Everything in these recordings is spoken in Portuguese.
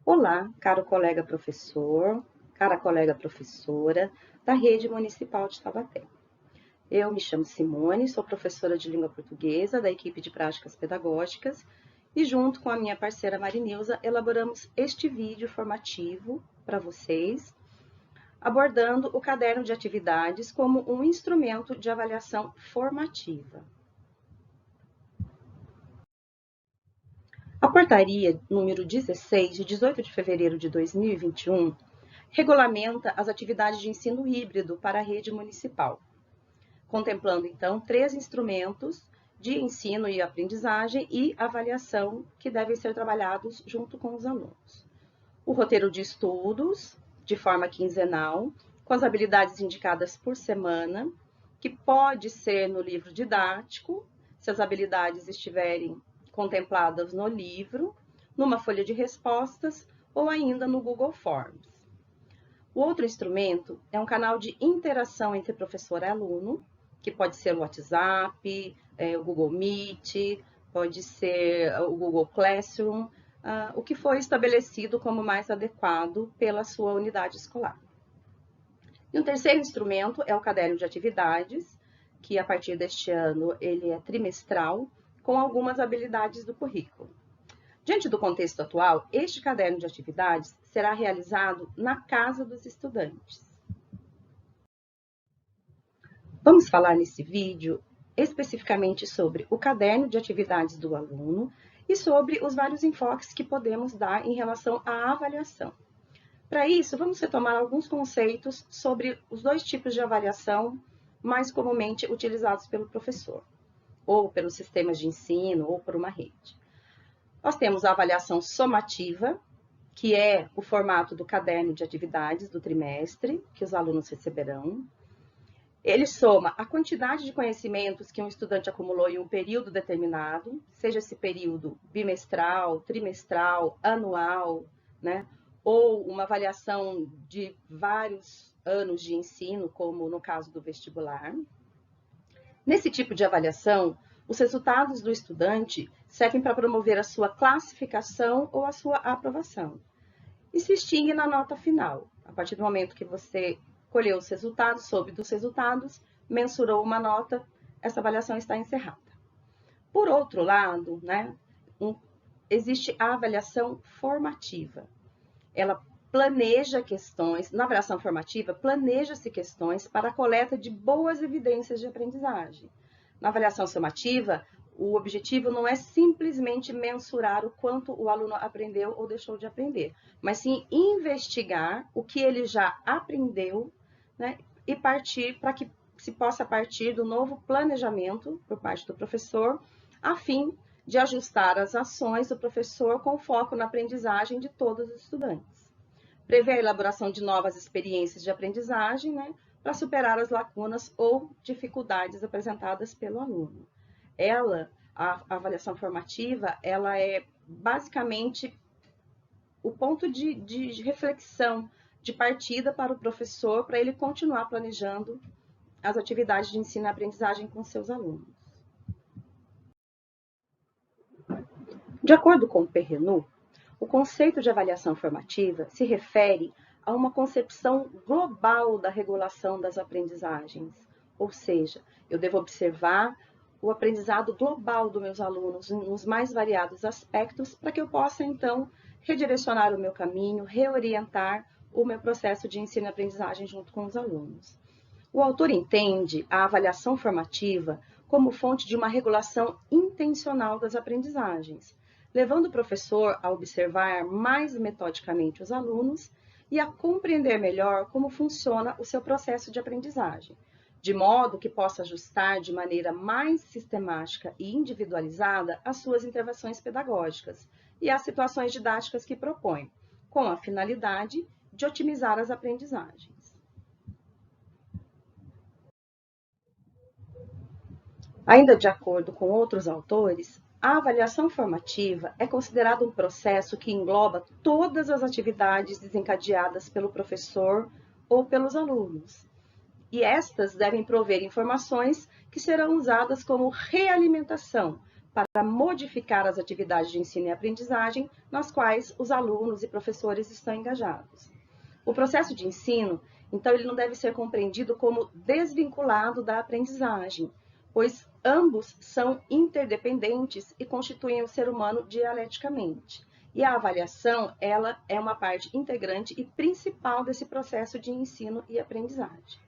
Olá, caro colega professor, cara colega professora da Rede Municipal de Taubaté. Eu me chamo Simone, sou professora de língua portuguesa da equipe de práticas pedagógicas e junto com a minha parceira Marinilza elaboramos este vídeo formativo para vocês, abordando o caderno de atividades como um instrumento de avaliação formativa. A portaria número 16, de 18 de fevereiro de 2021, regulamenta as atividades de ensino híbrido para a rede municipal, contemplando, então, 3 instrumentos de ensino e aprendizagem e avaliação que devem ser trabalhados junto com os alunos. O roteiro de estudos, de forma quinzenal, com as habilidades indicadas por semana, que pode ser no livro didático, se as habilidades estiverem contempladas no livro, numa folha de respostas ou ainda no Google Forms. O outro instrumento é um canal de interação entre professor e aluno, que pode ser o WhatsApp, o Google Meet, pode ser o Google Classroom, o que foi estabelecido como mais adequado pela sua unidade escolar. E um terceiro instrumento é o caderno de atividades, que a partir deste ano ele é trimestral, com algumas habilidades do currículo. Diante do contexto atual, este caderno de atividades será realizado na casa dos estudantes. Vamos falar nesse vídeo especificamente sobre o caderno de atividades do aluno e sobre os vários enfoques que podemos dar em relação à avaliação. Para isso, vamos retomar alguns conceitos sobre os 2 tipos de avaliação mais comumente utilizados pelo professor, ou pelos sistemas de ensino, ou por uma rede. Nós temos a avaliação somativa, que é o formato do caderno de atividades do trimestre, que os alunos receberão. Ele soma a quantidade de conhecimentos que um estudante acumulou em um período determinado, seja esse período bimestral, trimestral, anual, né? Ou uma avaliação de vários anos de ensino, como no caso do vestibular. Nesse tipo de avaliação, os resultados do estudante servem para promover a sua classificação ou a sua aprovação. E se extingue na nota final. A partir do momento que você colheu os resultados, soube dos resultados, mensurou uma nota, essa avaliação está encerrada. Por outro lado, existe a avaliação formativa. Ela planeja questões, na avaliação formativa, planeja-se questões para a coleta de boas evidências de aprendizagem. Na avaliação somativa, o objetivo não é simplesmente mensurar o quanto o aluno aprendeu ou deixou de aprender, mas sim investigar o que ele já aprendeu, né, e partir para que se possa partir do novo planejamento por parte do professor, a fim de ajustar as ações do professor com foco na aprendizagem de todos os estudantes. Prevê a elaboração de novas experiências de aprendizagem, para superar as lacunas ou dificuldades apresentadas pelo aluno. A avaliação formativa, ela é basicamente o ponto de reflexão, de partida para o professor, para ele continuar planejando as atividades de ensino e aprendizagem com seus alunos. De acordo com o Perrenu, o conceito de avaliação formativa se refere a uma concepção global da regulação das aprendizagens, ou seja, eu devo observar o aprendizado global dos meus alunos nos mais variados aspectos para que eu possa, então, redirecionar o meu caminho, reorientar o meu processo de ensino e aprendizagem junto com os alunos. O autor entende a avaliação formativa como fonte de uma regulação intencional das aprendizagens, levando o professor a observar mais metodicamente os alunos e a compreender melhor como funciona o seu processo de aprendizagem, de modo que possa ajustar de maneira mais sistemática e individualizada as suas intervenções pedagógicas e as situações didáticas que propõe, com a finalidade de otimizar as aprendizagens. Ainda de acordo com outros autores, a avaliação formativa é considerada um processo que engloba todas as atividades desencadeadas pelo professor ou pelos alunos. E estas devem prover informações que serão usadas como realimentação para modificar as atividades de ensino e aprendizagem nas quais os alunos e professores estão engajados. O processo de ensino, então, ele não deve ser compreendido como desvinculado da aprendizagem, pois ambos são interdependentes e constituem o ser humano dialeticamente. E a avaliação, ela é uma parte integrante e principal desse processo de ensino e aprendizagem.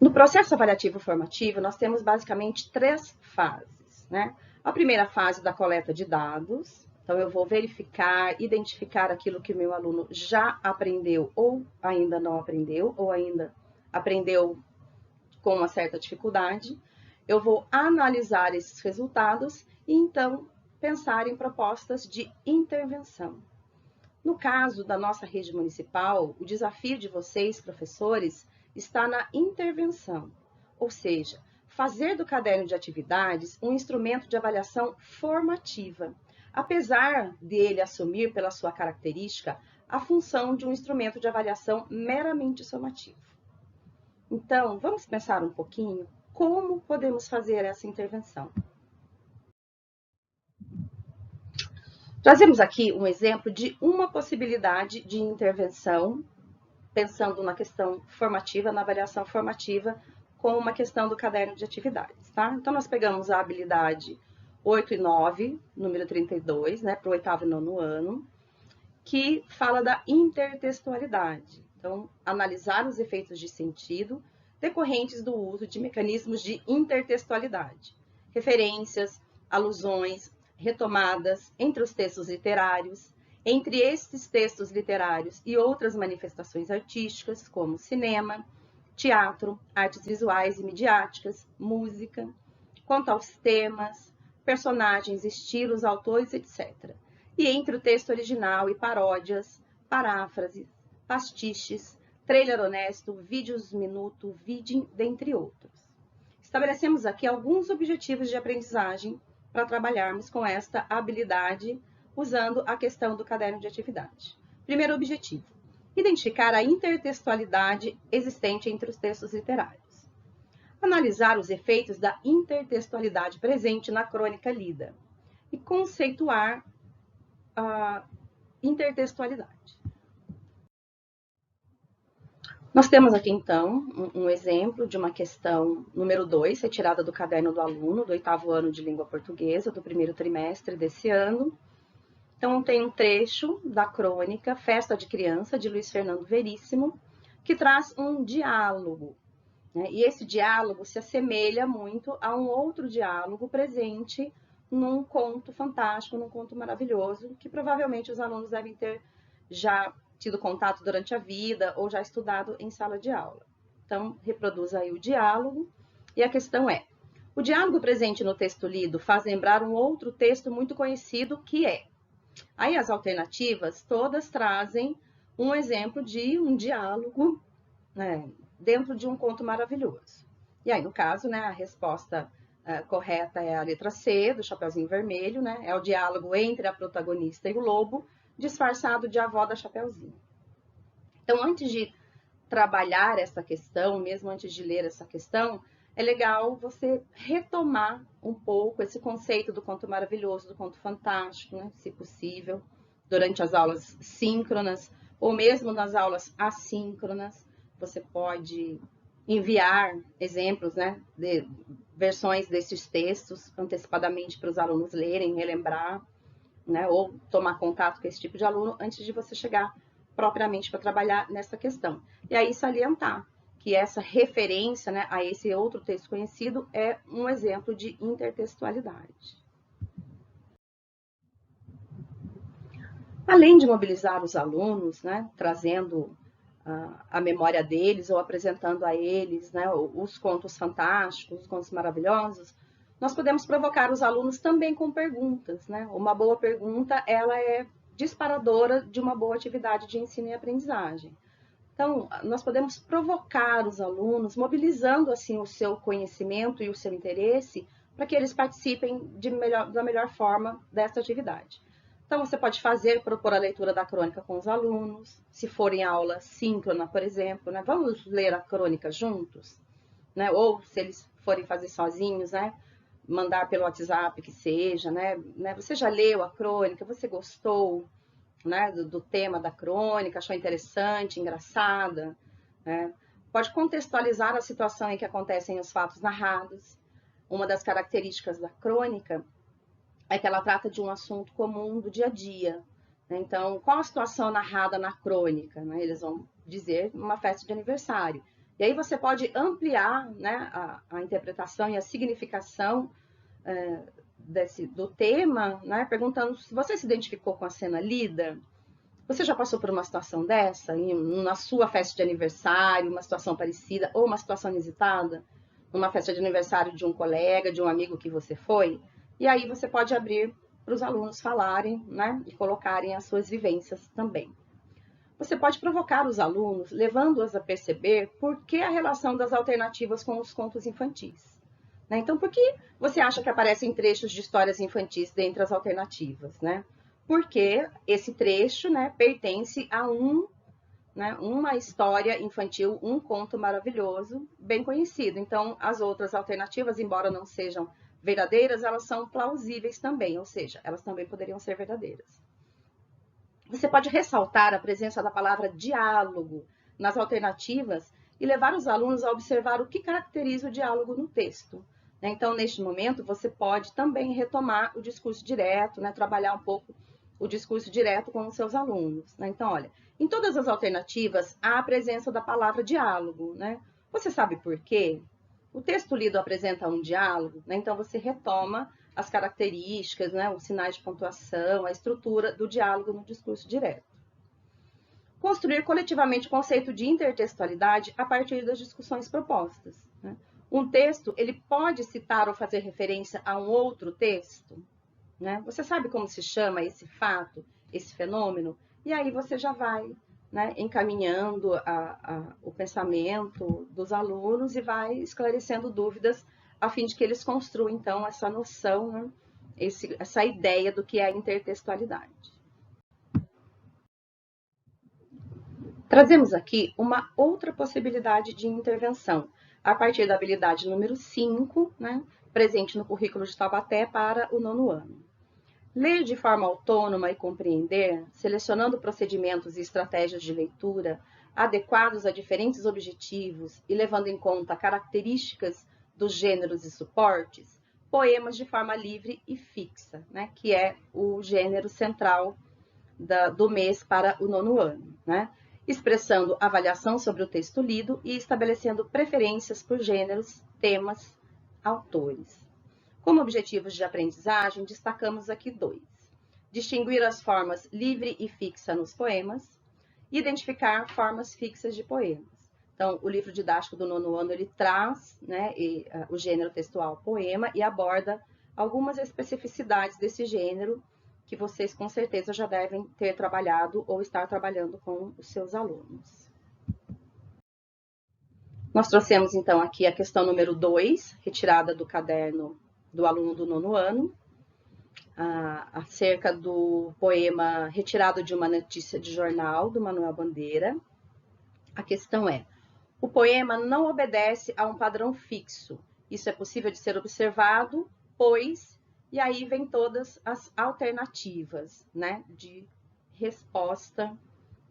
No processo avaliativo formativo, nós temos basicamente 3 fases, né? A primeira fase da coleta de dados. Então, eu vou verificar, identificar aquilo que o meu aluno já aprendeu ou ainda não aprendeu, ou ainda aprendeu com uma certa dificuldade. Eu vou analisar esses resultados e, então, pensar em propostas de intervenção. No caso da nossa rede municipal, o desafio de vocês, professores, está na intervenção, ou seja, fazer do caderno de atividades um instrumento de avaliação formativa, apesar dele assumir pela sua característica a função de um instrumento de avaliação meramente somativo. Então, vamos pensar um pouquinho como podemos fazer essa intervenção. Trazemos aqui um exemplo de uma possibilidade de intervenção, pensando na questão formativa, na avaliação formativa, com uma questão do caderno de atividades, tá? Então, nós pegamos a habilidade 8 e 9, número 32, né, para o 8º e 9º ano, que fala da intertextualidade. Então, analisar os efeitos de sentido decorrentes do uso de mecanismos de intertextualidade, referências, alusões, retomadas entre os textos literários, entre estes textos literários e outras manifestações artísticas, como cinema, teatro, artes visuais e midiáticas, música, quanto aos temas, personagens, estilos, autores, etc. E entre o texto original e paródias, paráfrases, pastiches, trailer honesto, vídeos minuto, vídeo, dentre outros. Estabelecemos aqui alguns objetivos de aprendizagem para trabalharmos com esta habilidade usando a questão do caderno de atividade. Primeiro objetivo, identificar a intertextualidade existente entre os textos literários. Analisar os efeitos da intertextualidade presente na crônica lida e conceituar a intertextualidade. Nós temos aqui, então, um exemplo de uma questão número 2, retirada do caderno do aluno, do 8º ano de língua portuguesa, do 1º trimestre desse ano. Então, tem um trecho da crônica Festa de Criança, de Luiz Fernando Veríssimo, que traz um diálogo, né? E esse diálogo se assemelha muito a um outro diálogo presente num conto fantástico, num conto maravilhoso, que provavelmente os alunos devem ter já tido contato durante a vida ou já estudado em sala de aula. Então, reproduz aí o diálogo. E a questão é, o diálogo presente no texto lido faz lembrar um outro texto muito conhecido que é. Aí as alternativas todas trazem um exemplo de um diálogo, né, dentro de um conto maravilhoso. E aí, no caso, né, a resposta correta é a letra C, do Chapeuzinho Vermelho, né? É o diálogo entre a protagonista e o lobo, disfarçado de avó da Chapeuzinho. Então, antes de trabalhar essa questão, mesmo antes de ler essa questão, é legal você retomar um pouco esse conceito do conto maravilhoso, do conto fantástico, né? Se possível, durante as aulas síncronas, ou mesmo nas aulas assíncronas, você pode enviar exemplos, né, de versões desses textos antecipadamente para os alunos lerem, relembrar, né, ou tomar contato com esse tipo de aluno antes de você chegar propriamente para trabalhar nessa questão. E aí salientar que essa referência, né, a esse outro texto conhecido é um exemplo de intertextualidade. Além de mobilizar os alunos, né, trazendo a memória deles ou apresentando a eles, né, os contos fantásticos, os contos maravilhosos, nós podemos provocar os alunos também com perguntas, né? Uma boa pergunta, ela é disparadora de uma boa atividade de ensino e aprendizagem. Então, nós podemos provocar os alunos, mobilizando assim o seu conhecimento e o seu interesse para que eles participem da melhor forma dessa atividade. Então, você pode propor a leitura da crônica com os alunos, se for em aula síncrona, por exemplo, né? Vamos ler a crônica juntos? né? Ou se eles forem fazer sozinhos, né? Mandar pelo WhatsApp que seja, né? Você já leu a crônica, você gostou, né? Do tema da crônica, achou interessante, engraçada, né? Pode contextualizar a situação em que acontecem os fatos narrados. Uma das características da crônica é que ela trata de um assunto comum do dia a dia. Né? Então, qual a situação narrada na crônica? Né? Eles vão dizer uma festa de aniversário. E aí você pode ampliar, né, a interpretação e a significação do tema, né, perguntando se você se identificou com a cena lida. Você já passou por uma situação dessa, na sua festa de aniversário, uma situação parecida, ou uma situação inusitada? Numa festa de aniversário de um colega, de um amigo que você foi? E aí você pode abrir para os alunos falarem, né, e colocarem as suas vivências também. Você pode provocar os alunos, levando-os a perceber por que a relação das alternativas com os contos infantis. Né? Então, por que você acha que aparecem trechos de histórias infantis dentre as alternativas? Né? Porque esse trecho, né, pertence a uma história infantil, um conto maravilhoso, bem conhecido. Então, as outras alternativas, embora não sejam verdadeiras, elas são plausíveis também, ou seja, elas também poderiam ser verdadeiras. Você pode ressaltar a presença da palavra diálogo nas alternativas e levar os alunos a observar o que caracteriza o diálogo no texto. Então, neste momento, você pode também retomar o discurso direto, né? Trabalhar um pouco o discurso direto com os seus alunos. Né? Então, olha, em todas as alternativas há a presença da palavra diálogo. Né? Você sabe por quê? O texto lido apresenta um diálogo, né? Então você retoma as características, né, os sinais de pontuação, a estrutura do diálogo no discurso direto. Construir coletivamente o conceito de intertextualidade a partir das discussões propostas. Né? Um texto, ele pode citar ou fazer referência a um outro texto? Né? Você sabe como se chama esse fato, esse fenômeno? E aí você já vai, né, encaminhando o pensamento dos alunos e vai esclarecendo dúvidas a fim de que eles construam, então, essa noção, né, essa ideia do que é a intertextualidade. Trazemos aqui uma outra possibilidade de intervenção, a partir da habilidade número 5, né, presente no currículo de Taubaté para o 9º ano. Ler de forma autônoma e compreender, selecionando procedimentos e estratégias de leitura adequados a diferentes objetivos e levando em conta características dos gêneros e suportes, poemas de forma livre e fixa, né, que é o gênero central do mês para o 9º ano, né, expressando avaliação sobre o texto lido e estabelecendo preferências por gêneros, temas, autores. Como objetivos de aprendizagem, destacamos aqui 2. Distinguir as formas livre e fixa nos poemas e identificar formas fixas de poemas. Então, o livro didático do 9º ano, ele traz, né, o gênero textual poema e aborda algumas especificidades desse gênero que vocês, com certeza, já devem ter trabalhado ou estar trabalhando com os seus alunos. Nós trouxemos, então, aqui a questão número 2, retirada do caderno do aluno do 9º ano, acerca do poema retirado de uma notícia de jornal, do Manuel Bandeira. A questão é: o poema não obedece a um padrão fixo. Isso é possível de ser observado, pois, e aí vem todas as alternativas, né, de resposta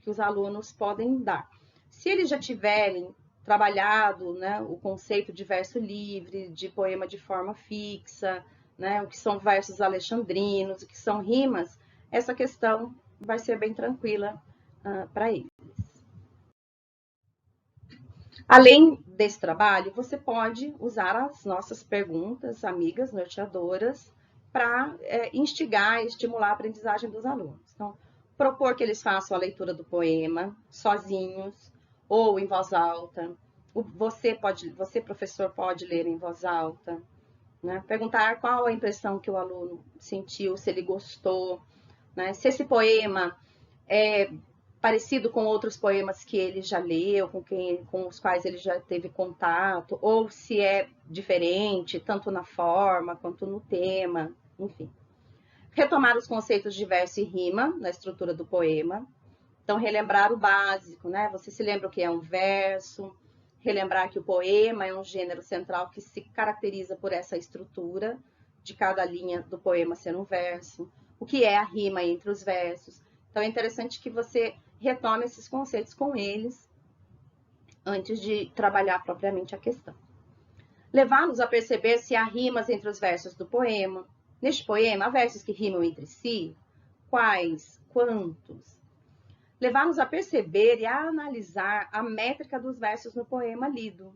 que os alunos podem dar. Se eles já tiverem trabalhado, né, o conceito de verso livre, de poema de forma fixa, né, o que são versos alexandrinos, o que são rimas, essa questão vai ser bem tranquila para eles. Além desse trabalho, você pode usar as nossas perguntas, amigas norteadoras, para instigar e estimular a aprendizagem dos alunos. Então, propor que eles façam a leitura do poema sozinhos ou em voz alta. Você, professor, pode ler em voz alta. Né? Perguntar qual a impressão que o aluno sentiu, se ele gostou, né? Se esse poema é parecido com outros poemas que ele já leu, com os quais ele já teve contato, ou se é diferente, tanto na forma quanto no tema, enfim. Retomar os conceitos de verso e rima na estrutura do poema. Então, relembrar o básico, né? Você se lembra o que é um verso, relembrar que o poema é um gênero central que se caracteriza por essa estrutura de cada linha do poema ser um verso, o que é a rima entre os versos. Então é interessante que você retome esses conceitos com eles antes de trabalhar propriamente a questão. Levá-los a perceber se há rimas entre os versos do poema. Neste poema, há versos que rimam entre si? Quais? Quantos? Levar-nos a perceber e a analisar a métrica dos versos no poema lido.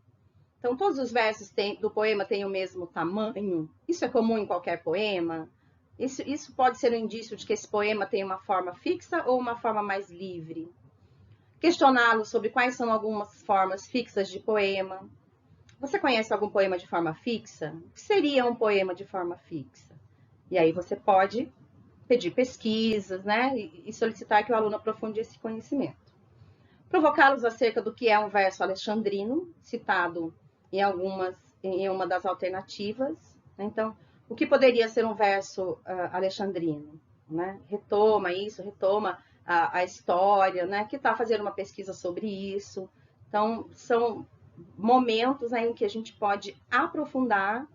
Então, todos os versos do poema têm o mesmo tamanho? Isso é comum em qualquer poema? Isso pode ser um indício de que esse poema tem uma forma fixa ou uma forma mais livre? Questioná-lo sobre quais são algumas formas fixas de poema. Você conhece algum poema de forma fixa? O que seria um poema de forma fixa? E aí você pode pedir pesquisas, né? E solicitar que o aluno aprofunde esse conhecimento. Provocá-los acerca do que é um verso alexandrino, citado em uma das alternativas. Então, o que poderia ser um verso alexandrino? Né? Retoma isso, retoma a história, né? Que está fazendo uma pesquisa sobre isso. Então, são momentos em que a gente pode aprofundar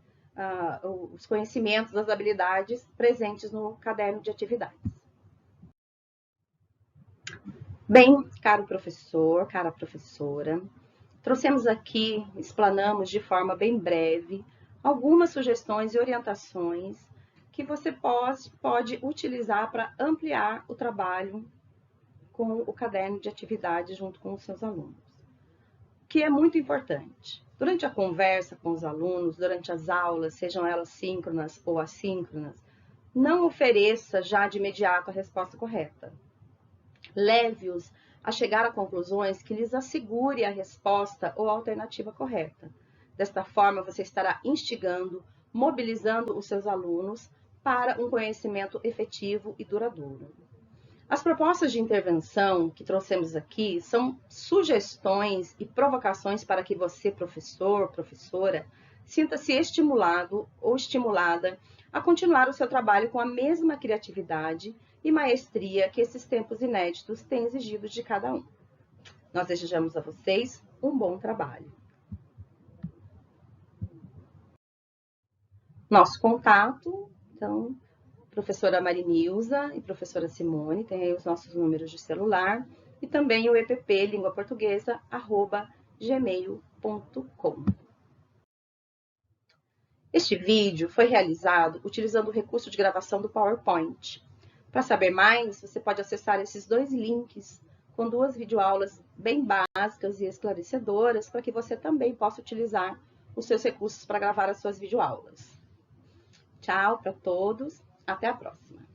os conhecimentos, as habilidades presentes no caderno de atividades. Bem, caro professor, cara professora, trouxemos aqui, explanamos de forma bem breve, algumas sugestões e orientações que você pode utilizar para ampliar o trabalho com o caderno de atividades junto com os seus alunos. O que é muito importante. Durante a conversa com os alunos, durante as aulas, sejam elas síncronas ou assíncronas, não ofereça já de imediato a resposta correta. Leve-os a chegar a conclusões que lhes assegure a resposta ou a alternativa correta. Desta forma, você estará instigando, mobilizando os seus alunos para um conhecimento efetivo e duradouro. As propostas de intervenção que trouxemos aqui são sugestões e provocações para que você, professor, professora, sinta-se estimulado ou estimulada a continuar o seu trabalho com a mesma criatividade e maestria que esses tempos inéditos têm exigido de cada um. Nós desejamos a vocês um bom trabalho. Nosso contato, então, professora Marinilza e professora Simone, tem aí os nossos números de celular e também o EPP Língua Portuguesa, @gmail.com. Este vídeo foi realizado utilizando o recurso de gravação do PowerPoint. Para saber mais, você pode acessar esses dois links com 2 videoaulas bem básicas e esclarecedoras para que você também possa utilizar os seus recursos para gravar as suas videoaulas. Tchau para todos, até a próxima!